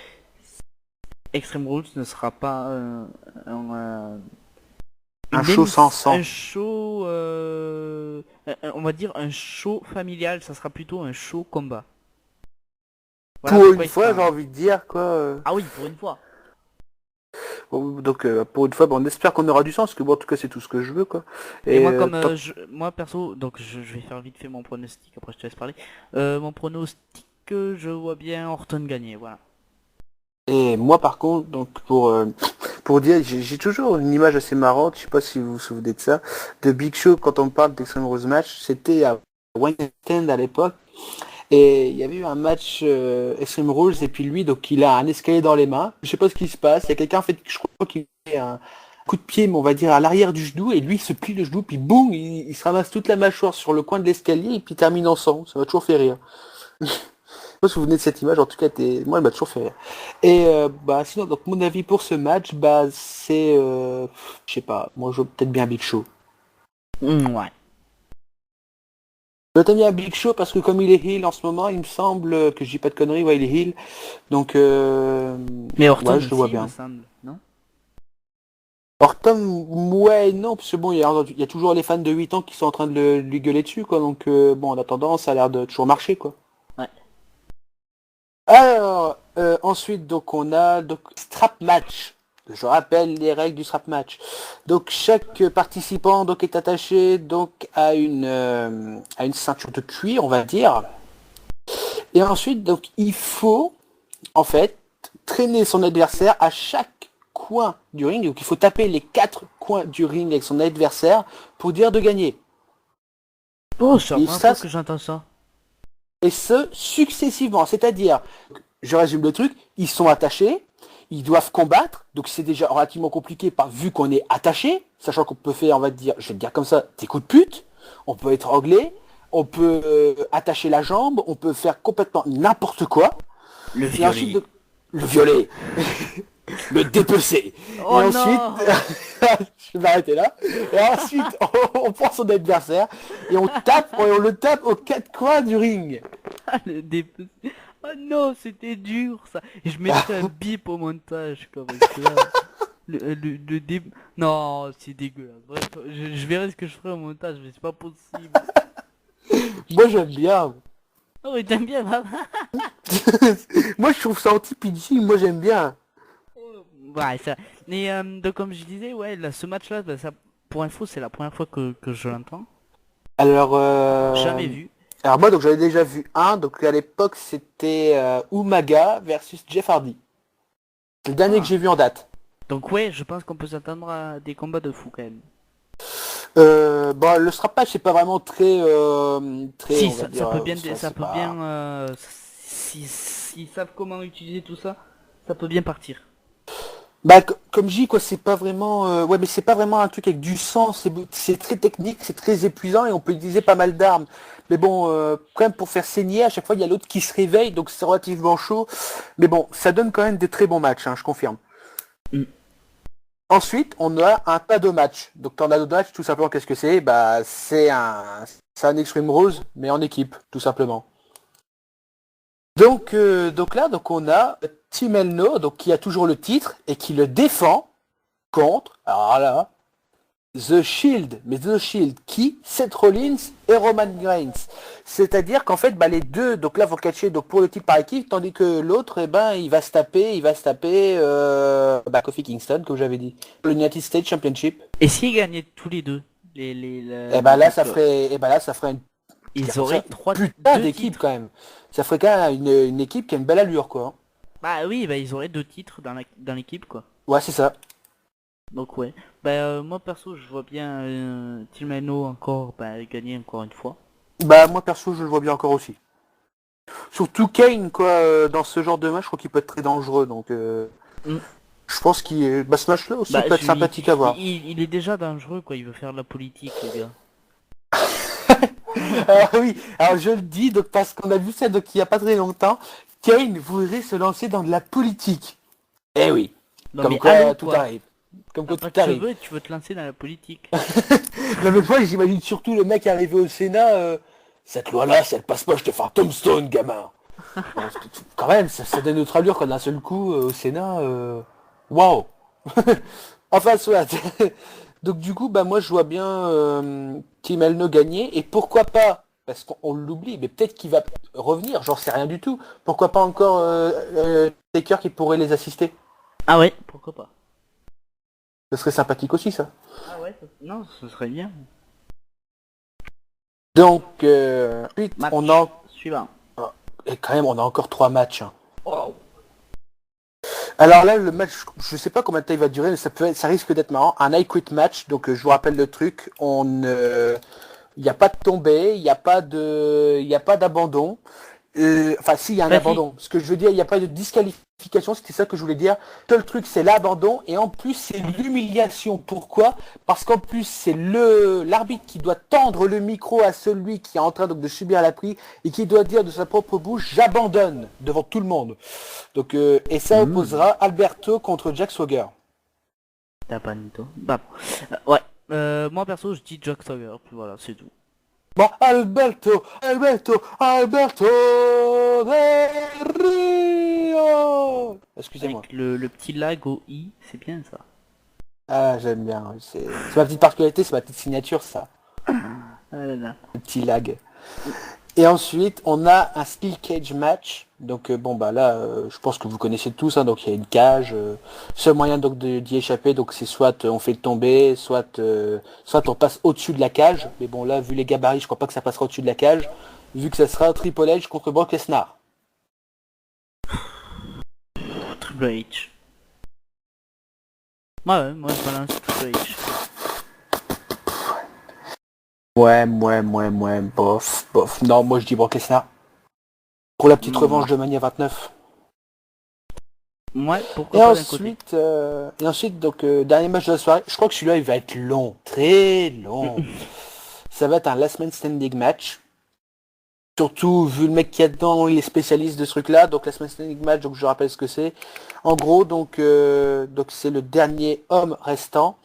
Extreme Rules ne sera pas Un show sans sang. un show, on va dire un show familial, ça sera plutôt un show combat. Voilà Pour pourquoi une il fois, sera- j'ai envie de dire, quoi. Ah oui, pour une fois. Bon, donc, pour une fois, bon, on espère qu'on aura du sens, parce que bon, en tout cas, c'est tout ce que je veux, quoi. Et moi comme tant- moi perso, donc je vais faire vite fait mon pronostic, après je te laisse parler. Mon pronostic, je vois bien Orton gagner, voilà. Et moi, par contre, donc, pour dire, j'ai toujours une image assez marrante, je sais pas si vous vous souvenez de ça, de Big Show, quand on parle d'Extreme Rules match, c'était à One Stand à l'époque. Et il y avait eu un match Extreme Rules et puis lui donc il a un escalier dans les mains. Je sais pas ce qui se passe. Il y a quelqu'un en fait je crois qu'il fait un coup de pied mais on va dire à l'arrière du genou et lui il se plie le genou puis boum il se ramasse toute la mâchoire sur le coin de l'escalier et puis il termine en sang. Ça m'a toujours fait rire. Je sais pas si vous vous souvenez de cette image. En tout cas moi elle m'a toujours fait rire. Et bah sinon donc mon avis pour ce match bah c'est je sais pas. Moi je veux peut-être bien Big Show. Ouais. Je t'aime bien Big Show parce que comme il est heel en ce moment, il me semble que je dis pas de conneries, ouais il est heel. Donc Mais Orton ouais, je le vois aussi, il bien. me semble, non? Orton, ouais, non, parce que bon, il y a toujours les fans de 8 ans qui sont en train de lui gueuler dessus, quoi. Donc bon, en attendant, ça a l'air de toujours marcher, quoi. Ouais. Alors, ensuite, donc on a donc strap match. Je rappelle les règles du strap match. Donc chaque participant donc est attaché donc à une ceinture de cuir, on va dire. Et ensuite, donc il faut en fait traîner son adversaire à chaque coin du ring. Donc il faut taper les 4 coins du ring avec son adversaire pour dire de gagner. Oh, c'est la Et première ça, fois que j'entends ça. Et ce, successivement. C'est-à-dire, je résume le truc, ils sont attachés, ils doivent combattre, donc c'est déjà relativement compliqué vu qu'on est attaché, sachant qu'on peut faire, on va dire, je vais te dire comme ça, des coups de pute, on peut étrangler, on peut attacher la jambe, on peut faire complètement n'importe quoi. Le Et ensuite, le violet, le dépecer. Oh Et ensuite, non. je vais m'arrêter là. Et ensuite, on prend son adversaire et on le tape aux 4 coins du ring. Ah, le dépecé. Oh non, c'était dur ça. Et je mettrais un bip au montage comme ça. Non, c'est dégueulasse. Bref, je verrai ce que je ferai au montage, mais c'est pas possible. Moi, j'aime bien. Oh, oui, t'aimes bien, maman. Moi, je trouve ça anti-PG, moi, j'aime bien. Ouais, ça. Mais donc, comme je disais, ouais, là, ce match-là, bah, ça, pour info, c'est la première fois que je l'entends. Alors, Jamais vu. Alors moi, donc j'avais déjà vu un, donc à l'époque c'était Umaga versus Jeff Hardy. C'est le dernier que j'ai vu en date. Donc ouais, je pense qu'on peut s'attendre à des combats de fou quand même. Bon, le strap match c'est pas vraiment très Si, on va ça dire, peut bien, ça, ça c'est peut pas- bien, s'ils savent comment utiliser tout ça, ça peut bien partir. Bah comme je dis quoi, c'est pas vraiment ouais mais c'est pas vraiment un truc avec du sang, c'est très technique, c'est très épuisant et on peut utiliser pas mal d'armes. Mais bon, quand même pour faire saigner, à chaque fois il y a l'autre qui se réveille, donc c'est relativement chaud. Mais bon, ça donne quand même des très bons matchs, hein, je confirme. Mm. Ensuite, on a un Tado match. Donc Tornado match, tout simplement, qu'est-ce que c'est? Bah c'est un Extreme Rules, mais en équipe, tout simplement. Donc là, donc on a Team Elno, donc qui a toujours le titre et qui le défend contre, alors là, The Shield. Mais The Shield, qui? Seth Rollins et Roman Reigns. C'est-à-dire qu'en fait, les deux, donc là, vont catcher donc, pour le titre par équipe, tandis que l'autre, il va se taper Kofi Kingston, comme j'avais dit. Le United States Championship. Et s'ils gagnaient tous les deux Là, ça ferait une ils auraient putain deux d'équipe titres. quand même. Ça ferait quand même une équipe qui a une belle allure, quoi. Bah oui, ils auraient 2 titres dans l'équipe, quoi. Ouais, c'est ça. Donc ouais. Moi perso, je vois bien Tilmano encore gagner encore une fois. Moi, perso, je le vois bien encore aussi. Surtout Kane, quoi, dans ce genre de match, je crois qu'il peut être très dangereux, donc... Je pense qu'il ce match-là aussi peut être sympathique à voir. Il est déjà dangereux, quoi. Il veut faire de la politique, le gars. Oui, alors je le dis donc parce qu'on a vu ça donc il y a pas très longtemps. Kane voudrait se lancer dans de la politique. Eh oui. Non, Comme mais quoi allô, tout quoi. arrive. Comme quoi Après, tout arrive. tu veux te lancer dans la politique. Non mais moi j'imagine surtout le mec arrivé au Sénat. Cette loi-là, si elle passe pas, je te fais un tombstone, gamin. Bon, quand même, ça donne notre allure quand d'un seul coup au Sénat. Waouh. Enfin soit. Donc du coup, moi je vois bien Team Elno gagner, et pourquoi pas, parce qu'on l'oublie, mais peut-être qu'il va revenir, j'en sais rien du tout. Pourquoi pas encore Taker qui pourrait les assister? Ah ouais, pourquoi pas. Ce serait sympathique aussi ça. Ah ouais, non, ce serait bien. Donc ensuite, Match on a suivant. et quand même on a encore 3 matchs. Hein. Oh. Alors là, le match, je sais pas combien de temps il va durer, mais ça risque d'être marrant. Un I Quit match, donc je vous rappelle le truc, il n'y a pas de tombée, il n'y a pas d'abandon. Enfin, si, il y a un abandon. Ce que je veux dire, il n'y a pas de disqualification, c'était ça que je voulais dire. Seul truc, c'est l'abandon, et en plus, c'est l'humiliation. Pourquoi? Parce qu'en plus, c'est l'arbitre qui doit tendre le micro à celui qui est en train donc, de subir la pluie, et qui doit dire de sa propre bouche, j'abandonne, devant tout le monde. Donc, et ça opposera Alberto contre Jack Swagger. T'as pas Nito. Ouais. Moi perso, je dis Jack Swagger, puis voilà, c'est tout. Bon, Alberto Del Rio. Excusez-moi. Avec le petit lag au I, c'est bien ça. Ah, j'aime bien. C'est ma petite particularité, c'est ma petite signature, ça. Ah là là. Le petit lag. Et ensuite, on a un Steel Cage match. Donc là, je pense que vous connaissez tous. Hein, donc il y a une cage. Seul moyen donc d'y échapper, donc c'est soit on fait le tomber, soit on passe au-dessus de la cage. Mais bon là, vu les gabarits, je crois pas que ça passera au-dessus de la cage, vu que ça sera Triple H contre Brock Lesnar. Triple H. Ouais, moi je balance Triple H. Ouais, bof. Non, moi je dis Brock Lesnar. Pour la petite revanche de Mania 29. Ouais, pourquoi pas d'un côté. Et ensuite, donc, dernier match de la soirée. Je crois que celui-là, il va être long. Très long. Ça va être un last man standing match. Surtout, vu le mec qu'il y a dedans, il est spécialiste de ce truc-là. Donc, last man standing match, donc je rappelle ce que c'est. En gros, donc c'est le dernier homme restant.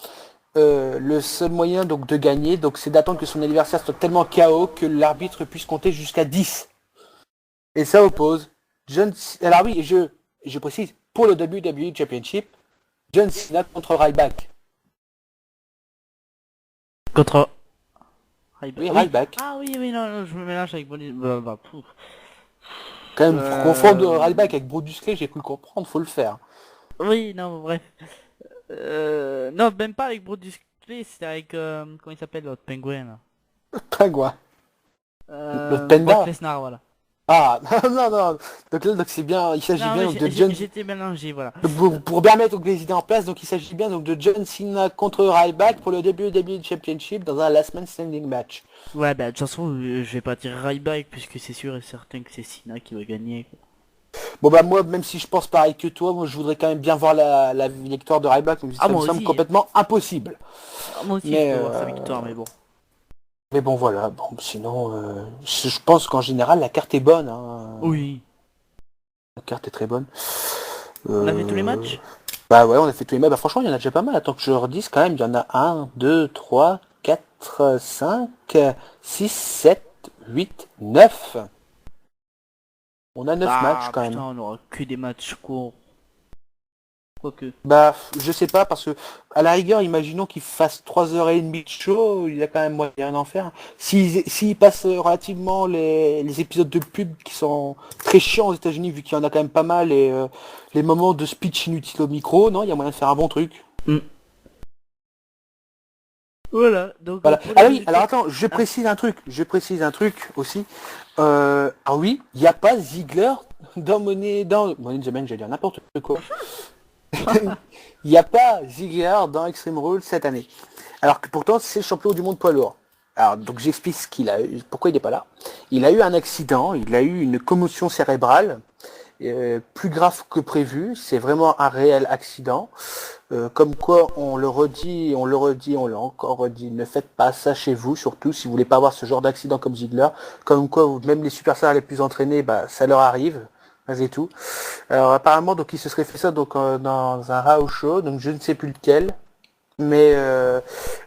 Le seul moyen donc de gagner, donc c'est d'attendre que son adversaire soit tellement KO que l'arbitre puisse compter jusqu'à 10. Et ça oppose alors oui, je précise, pour le WWE Championship, John Cena contre Ryback. Contre Ryback. Oui, Ryback. Ah oui, non, je me mélange avec Bonnie. Quand même, pour confondre Ryback avec Brodus Clay, j'ai pu le comprendre, faut le faire. Oui, non, bref. Non, même pas avec Brodus Clay, c'était avec... comment il s'appelle l'autre pingouin là? Pingouin. Le Panda. Brock Lesnar, voilà. Ah, non. Donc là, donc c'est bien, il s'agit Non, bien mais donc, de John... j'étais mélangé, voilà. Pour bien mettre donc, les idées en place, donc il s'agit bien donc de John Cena contre Ryback pour le WWE Championship dans un last man standing match. Ouais, de toute façon, je vais pas dire Ryback puisque c'est sûr et certain que c'est Cena qui va gagner. Quoi. Bon moi, même si je pense pareil que toi, moi je voudrais quand même bien voir la victoire de Ryback, mais ça me semble complètement impossible. Moi aussi, je veux voir sa victoire, mais bon. Mais bon voilà, sinon je pense qu'en général la carte est bonne. Hein. Oui. La carte est très bonne. On a fait tous les matchs? Bah ouais, on a fait tous les matchs. Franchement, il y en a déjà pas mal. Attends que je leur dise quand même, il y en a 1, 2, 3, 4, 5, 6, 7, 8, 9. On a 9 matchs quand même. On aura que des matchs courts. Quoique. Bah, je sais pas, parce que, à la rigueur, imaginons qu'il fasse 3h30 de show, il y a quand même moyen d'en faire. S'il passe relativement les épisodes de pub qui sont très chiants aux États-Unis, vu qu'il y en a quand même pas mal, et les moments de speech inutiles au micro, non, il y a moyen de faire un bon truc. Voilà, donc... Voilà. pour les Ah oui, résultats- alors attends, je précise un truc aussi. Ah oui, il n'y a pas Ziggler dans Money in the Bank, j'allais dire n'importe quoi. Il n'y a pas Ziggler dans Extreme Rules cette année. Alors que pourtant c'est le champion du monde poids lourd. Alors donc j'explique ce qu'il a eu, pourquoi il n'est pas là. Il a eu un accident, il a eu une commotion cérébrale, plus grave que prévu. C'est vraiment un réel accident. Comme quoi on le redit, on l'a encore redit, ne faites pas ça chez vous, surtout si vous voulez pas avoir ce genre d'accident comme Ziggler. Comme quoi même les superstars les plus entraînés, bah ça leur arrive. Malgré tout. Alors apparemment donc il se serait fait ça donc dans un house show, donc je ne sais plus lequel, mais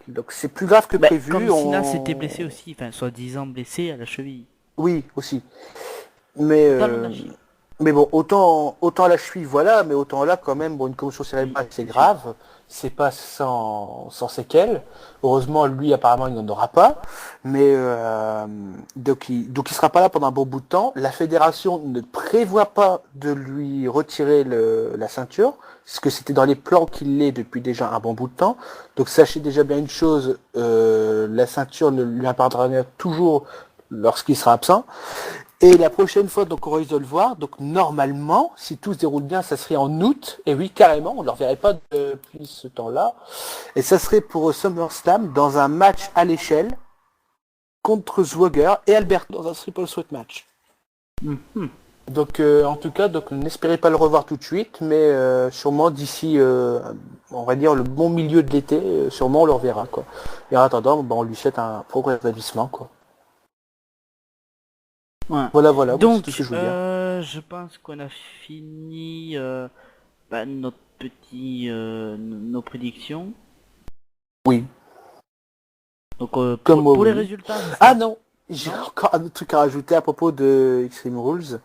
donc c'est plus grave que prévu. Comme Cena s'était blessé aussi, enfin soi-disant blessé à la cheville. Oui aussi. Mais Talon d'Achille. mais bon autant à la cheville voilà, mais autant là quand même bon une commotion cérébrale c'est grave, c'est pas sans séquelles. Heureusement lui apparemment il n'en aura pas, mais donc il sera pas là pendant un bon bout de temps. La fédération ne prévoit pas de lui retirer la ceinture, parce que c'était dans les plans qu'il l'est depuis déjà un bon bout de temps. Donc sachez déjà bien une chose, la ceinture ne lui appartiendra toujours lorsqu'il sera absent. Et la prochaine fois, donc, on risque de le voir. Donc, normalement, si tout se déroule bien, ça serait en août. Et oui, carrément, on ne le reverrait pas depuis ce temps-là. Et ça serait pour SummerSlam dans un match à l'échelle contre Swagger et Alberto dans un triple threat match. Donc, en tout cas, donc, n'espérez pas le revoir tout de suite, mais sûrement d'ici, on va dire, le bon milieu de l'été, sûrement on le reverra, quoi. Et en attendant, on lui souhaite un progrès rétablissement, quoi. Ouais. Voilà, Donc, c'est tout ce que je voulais dire. je pense qu'on a fini notre nos prédictions. Oui. Donc Comme moi, pour les oui. résultats. Ah non, j'ai encore un autre truc à rajouter à propos de Extreme Rules.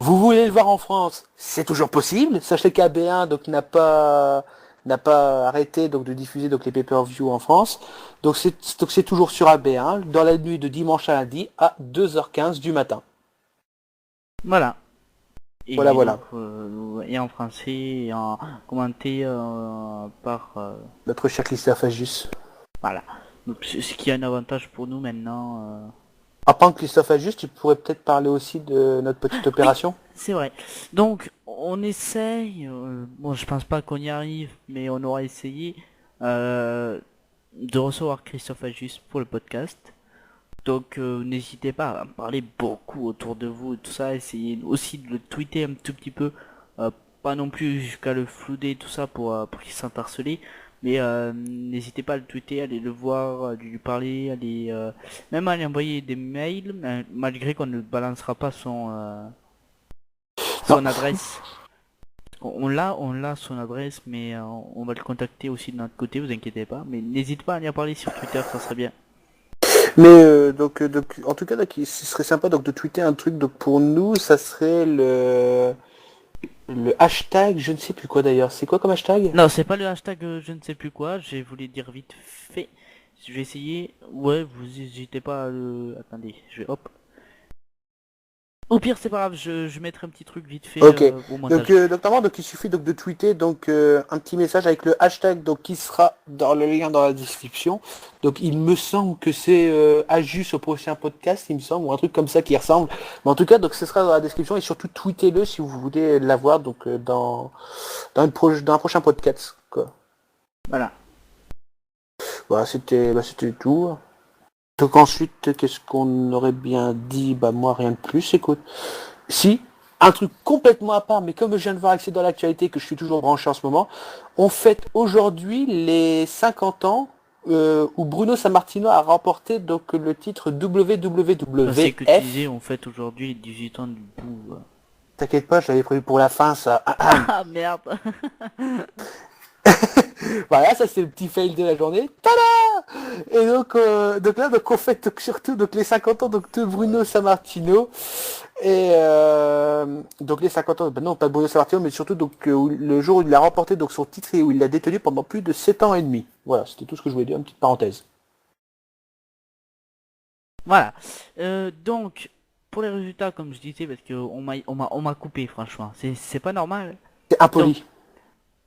Vous voulez le voir en France, c'est toujours possible. Sachez qu'AB1 donc n'a pas arrêté donc de diffuser donc les pay-per-view en France. Donc c'est toujours sur AB1 dans la nuit de dimanche à lundi à 2h15 du matin. Voilà. Et Voilà. donc, et en français, et en commenté par Notre cher Christophe Agius. voilà. Donc ce qui a un avantage pour nous maintenant. En tant que Christophe Agius, tu pourrais peut-être parler aussi de notre petite opération. C'est vrai. Donc on essaye. Bon, je pense pas qu'on y arrive, mais on aura essayé de recevoir Christophe Agius pour le podcast. Donc n'hésitez pas à en parler beaucoup autour de vous et tout ça. Essayez aussi de le tweeter un tout petit peu. Pas non plus jusqu'à le flouder tout ça pour qu'il se sente harcelé. Mais n'hésitez pas à le tweeter, à aller le voir, à lui parler, même à lui envoyer des mails, malgré qu'on ne balancera pas son adresse. On l'a son adresse, mais on va le contacter aussi de notre côté, vous inquiétez pas. Mais n'hésitez pas à lui en parler sur Twitter, ça serait bien. Mais donc en tout cas donc, ce serait sympa donc de tweeter un truc donc pour nous ça serait le hashtag je ne sais plus quoi d'ailleurs, c'est quoi comme hashtag? Non, c'est pas le hashtag je ne sais plus quoi, j'ai voulu dire vite fait. Je vais essayer. Ouais, vous n'hésitez pas à le... Attendez, je vais hop. Au pire, c'est pas grave, je mettrai un petit truc vite fait Ok. au montage. Donc notamment donc il suffit donc de tweeter donc un petit message avec le hashtag donc qui sera dans le lien dans la description. Donc il me semble que c'est Ajus au prochain podcast, il me semble, ou un truc comme ça qui ressemble. Mais en tout cas donc ce sera dans la description et surtout tweetez-le si vous voulez l'avoir donc dans un prochain podcast quoi. Voilà. Voilà, c'était tout. Donc ensuite, qu'est-ce qu'on aurait bien dit? Bah moi rien de plus, écoute. Si, un truc complètement à part, mais comme je viens de voir accès dans l'actualité, que je suis toujours branché en ce moment, on fête aujourd'hui les 50 ans où Bruno Sammartino a remporté donc le titre WWF. C'est que tu disais, on fête aujourd'hui les 18 ans du bout. T'inquiète pas, je l'avais prévu pour la fin ça. Ah merde. Voilà, ça c'est le petit fail de la journée. Tada! Et donc là, donc on fête donc, surtout donc les 50 ans donc de Bruno Sammartino. Et donc les 50 ans, ben non pas de Bruno Sammartino, mais surtout donc le jour où il a remporté donc son titre et où il l'a détenu pendant plus de 7 ans et demi. Voilà, c'était tout ce que je voulais dire, une petite parenthèse. Voilà. Donc, pour les résultats, comme je disais, parce que on m'a coupé, franchement. C'est pas normal. C'est impoli.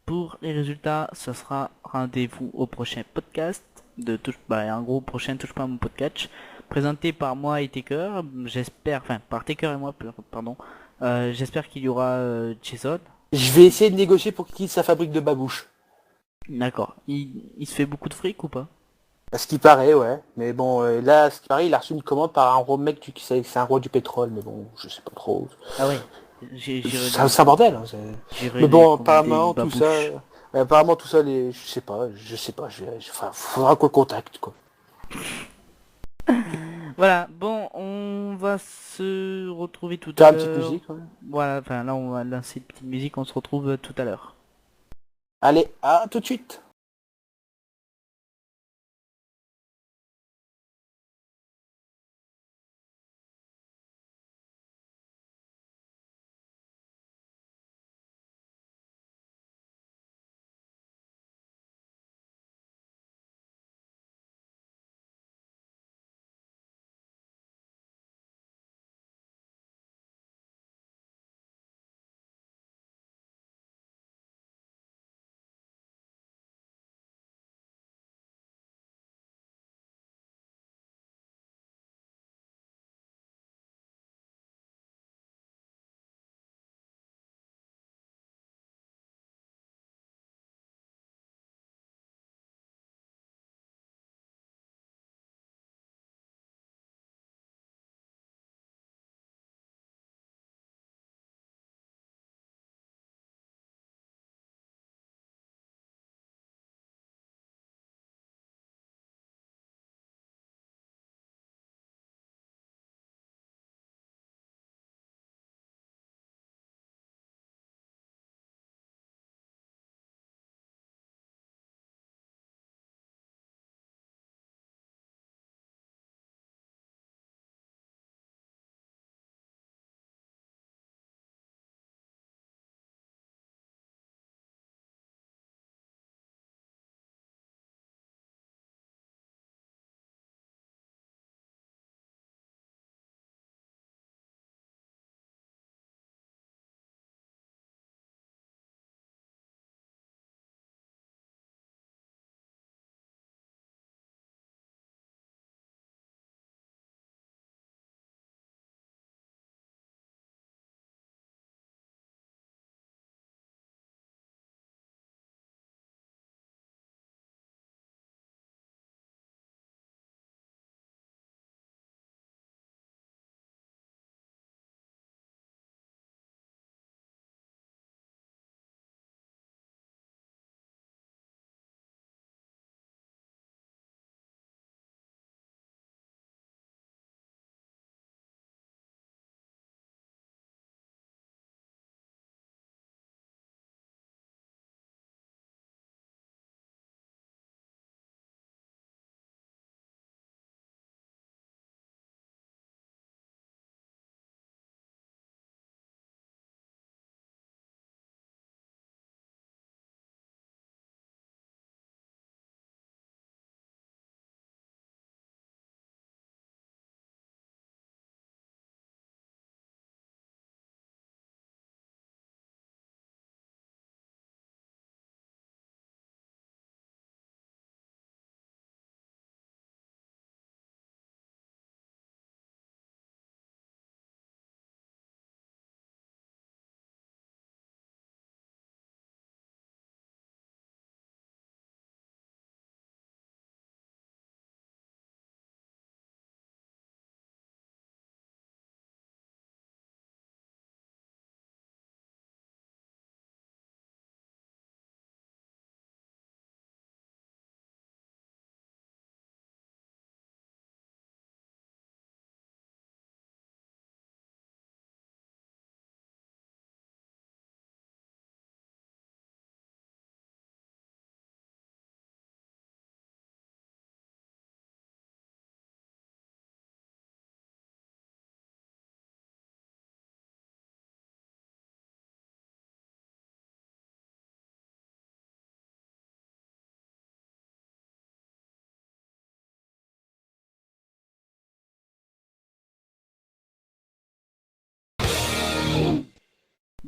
Pour les résultats, ce sera rendez-vous au prochain podcast de touche, bah, en gros, prochain touche pas à mon podcast, présenté par moi et Taker. J'espère, enfin, par Taker et moi, pardon. J'espère qu'il y aura Jason. Je vais essayer de négocier pour qu'il quitte sa fabrique de babouches. D'accord. Il se fait beaucoup de fric ou pas? À ce qui paraît, ouais. Mais bon, là, à ce qui paraît, il a reçu une commande par un roi mec qui c'est un roi du pétrole, mais bon, je sais pas trop. Ah ouais. C'est un bordel. Hein, mais bon, apparemment tout ça, je sais pas, enfin, faudra qu'on contacte quoi. Voilà, bon, on va se retrouver tout Faire à une petite l'heure. musique. Ouais. Voilà, enfin là on va lancer une petite musique, on se retrouve tout à l'heure. Allez, à tout de suite.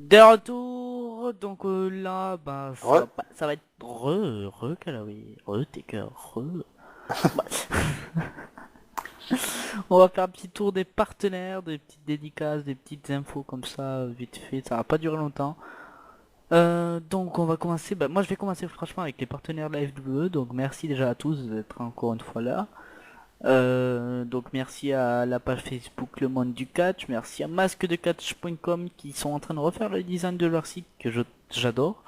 De retour, donc là, bah, Re. ça va être Calawi, Taker, Bah, On va faire un petit tour des partenaires, des petites dédicaces, des petites infos comme ça, vite fait, ça va pas durer longtemps. Donc on va commencer, moi je vais commencer franchement avec les partenaires de la FWE, donc merci déjà à tous d'être encore une fois là. Donc merci à la page Facebook Le Monde du Catch, merci à masquedecatch.com qui sont en train de refaire le design de leur site que j'adore.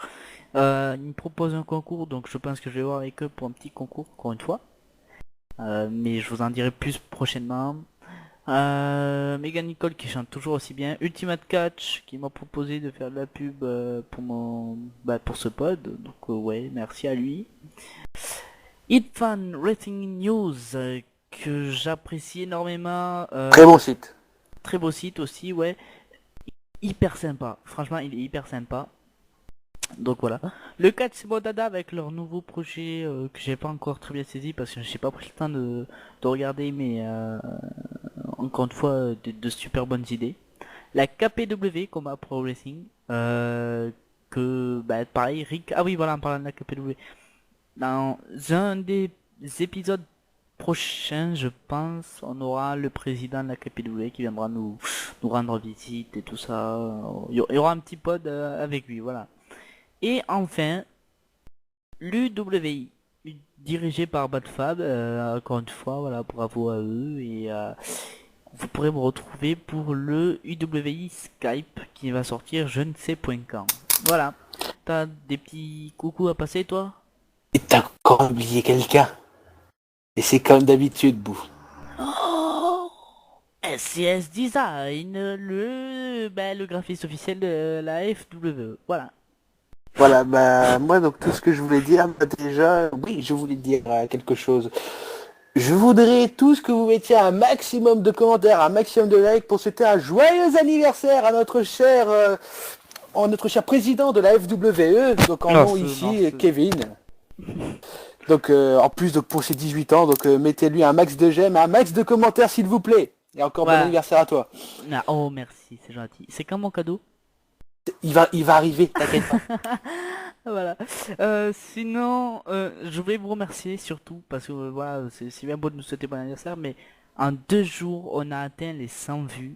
Ils me proposent un concours, donc je pense que je vais voir avec eux pour un petit concours encore une fois. Mais je vous en dirai plus prochainement. Megan Nicole qui chante toujours aussi bien. Ultimate Catch qui m'a proposé de faire de la pub pour ce pod, donc ouais, merci à lui. Hitfan Racing News que j'apprécie énormément. Très bon site. Très beau site aussi, ouais. Hyper sympa, franchement il est hyper sympa. Donc voilà. Le catch c'est bon dada avec leur nouveau projet que j'ai pas encore très bien saisi parce que j'ai pas pris le temps de regarder, mais encore une fois de super bonnes idées. La KPW Combat Pro Wrestling que pareil Rick, ah oui voilà, en parlant de la KPW, dans un des épisodes prochains je pense on aura le président de la KPW qui viendra nous rendre visite et tout ça. Il y aura un petit pod avec lui, voilà. Et enfin, l'UWI, dirigé par Badfab, encore une fois, voilà, bravo à eux, et vous pourrez me retrouver pour le UWI Skype qui va sortir je ne sais point quand. Voilà, t'as des petits coucous à passer toi? Et t'as encore oublié quelqu'un. Et c'est comme d'habitude, Bou. Oh, SCS Design, le graphiste officiel de la FWE, voilà. Voilà, moi donc tout ce que je voulais dire, déjà, oui, je voulais dire quelque chose. Je voudrais tous que vous mettiez un maximum de commentaires, un maximum de likes pour souhaiter un joyeux anniversaire à notre cher président de la FWE, donc en nom ici, Kevin. Donc en plus donc pour ses 18 ans, donc mettez-lui un max de j'aime, un max de commentaires s'il vous plaît. Et encore bon anniversaire à toi. Ah, oh merci, c'est gentil. C'est quand mon cadeau? Il va arriver, t'inquiète pas. Voilà. Sinon, je voulais vous remercier surtout parce que voilà, c'est bien beau de nous souhaiter bon anniversaire, mais en 2 jours, on a atteint les 100 vues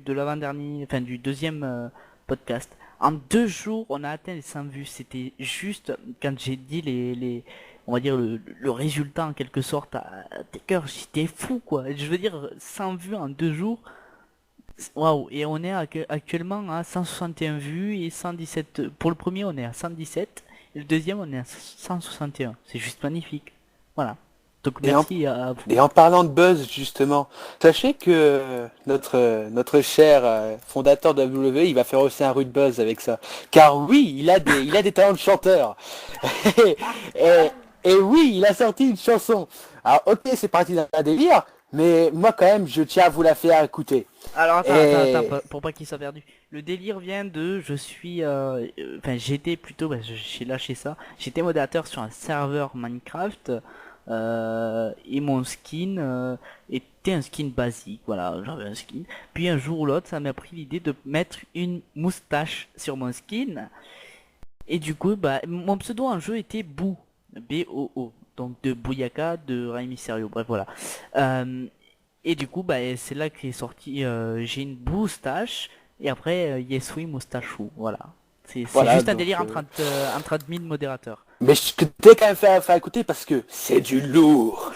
de l'avant-dernier, enfin du deuxième podcast. En 2 jours, on a atteint les 100 vues. C'était juste quand j'ai dit on va dire le résultat en quelque sorte à Taker, j'étais fou quoi. Je veux dire 100 vues en 2 jours. Waouh, et on est actuellement à 161 vues et 117. Pour le premier, on est à 117 et le deuxième, on est à 161. C'est juste magnifique. Voilà. Donc merci à vous. Et en parlant de buzz justement, sachez que notre cher fondateur de la WWE, il va faire aussi un rude buzz avec ça. Car oui, il a des talents de chanteur. et oui, il a sorti une chanson. Alors ok, c'est parti d'un délire. Mais moi quand même, je tiens à vous la faire écouter. Alors attends, pour pas qu'il soit perdu. Le délire vient de, j'ai lâché ça. J'étais modérateur sur un serveur Minecraft et mon skin était un skin basique. Voilà, j'avais un skin. Puis un jour ou l'autre, ça m'a pris l'idée de mettre une moustache sur mon skin. Et du coup, mon pseudo en jeu était Boo, B-O-O. Donc de Bouyaka, de Rey Mysterio, bref voilà. Et du coup c'est là qu'est sorti j'ai une moustache et après Yesui Moustachou, voilà. C'est juste un délire entre admin modérateur. Mais je t'ai quand même faire écouter parce que c'est du lourd.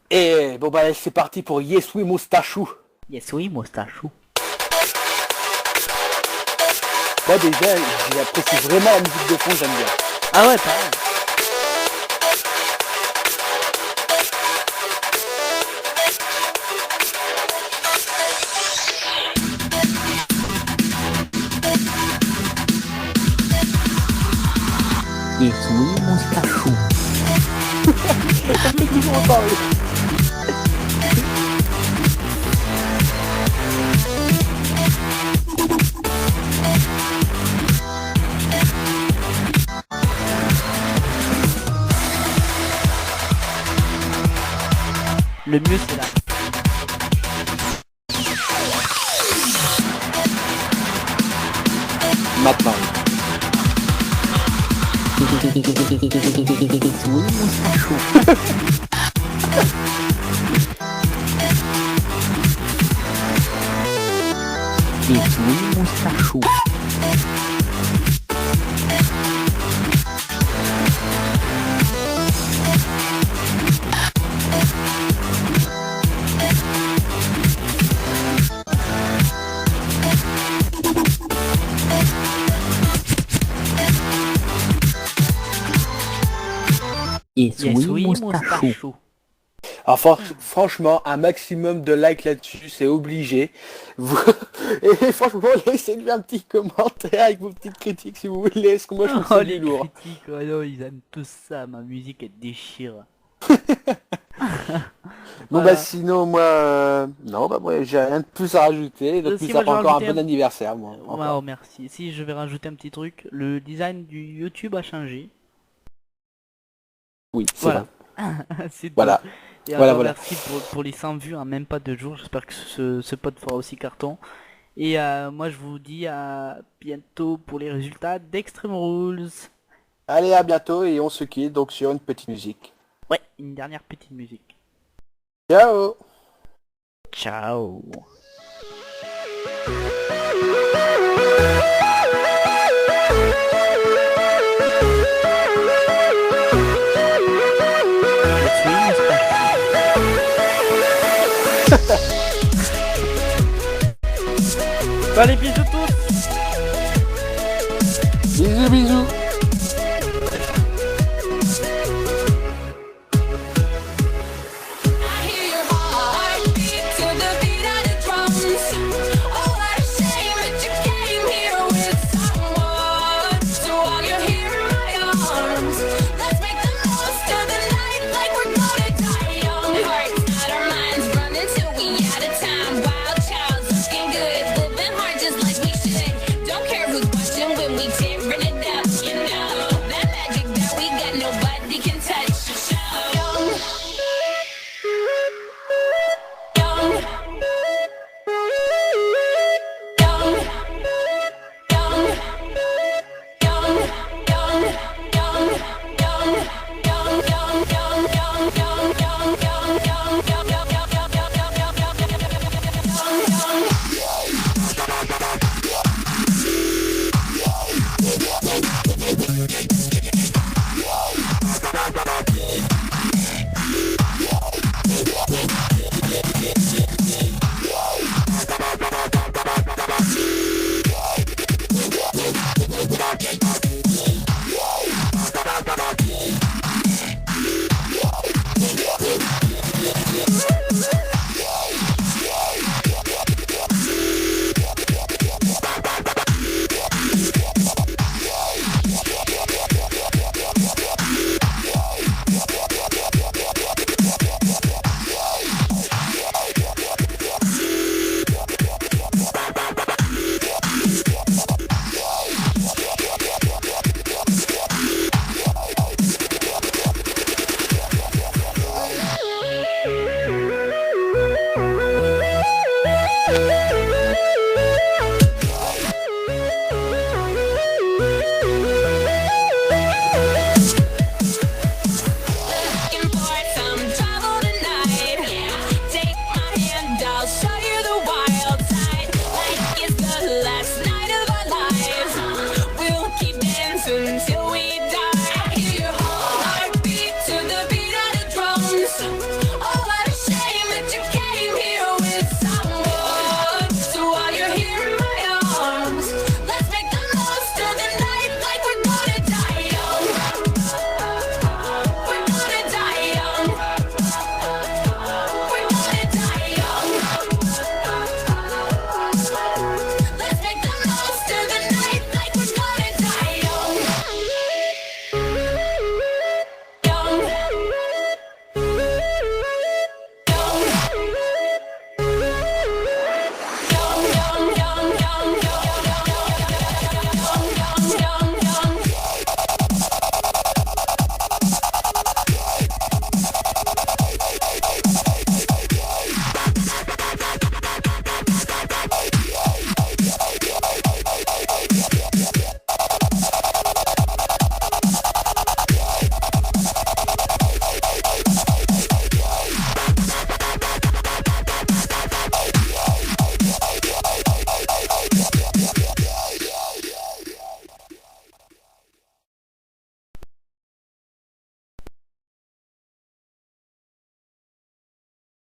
Et bon c'est parti pour Yesui Moustachou. Yesui Moustachou. Moi déjà j'apprécie vraiment la musique de fond, j'aime bien. Ah ouais pareil. Yesui Moustachou. Le mieux c'est là. maintenant. Yes, oui, moustacho. Alors franchement, un maximum de likes là-dessus, c'est obligé. Et franchement, laissez-lui un petit commentaire avec vos petites critiques si vous voulez, parce que moi je trouve Oh, ça les du lourd. critiques, oh non, ils aiment tous ça, ma musique elle déchire. Bon Voilà. bah sinon moi, non bah moi j'ai rien de plus à rajouter, donc Si, nous moi, avons je vais encore un rajouter bon anniversaire moi. encore. Wow, merci. Si, je vais rajouter un petit truc. Le design du YouTube a changé. Oui, c'est Voilà. vrai. C'est tout. Voilà. Et Voilà, encore voilà. merci pour les 100 vues en même pas 2 jours. J'espère que ce pod fera aussi carton. Et moi je vous dis à bientôt pour les résultats d'Extreme Rules. Allez, à bientôt et on se quitte donc sur une petite musique. Ouais, une dernière petite musique. Ciao. Ciao. Allez, bisous tous. Bisous bisous.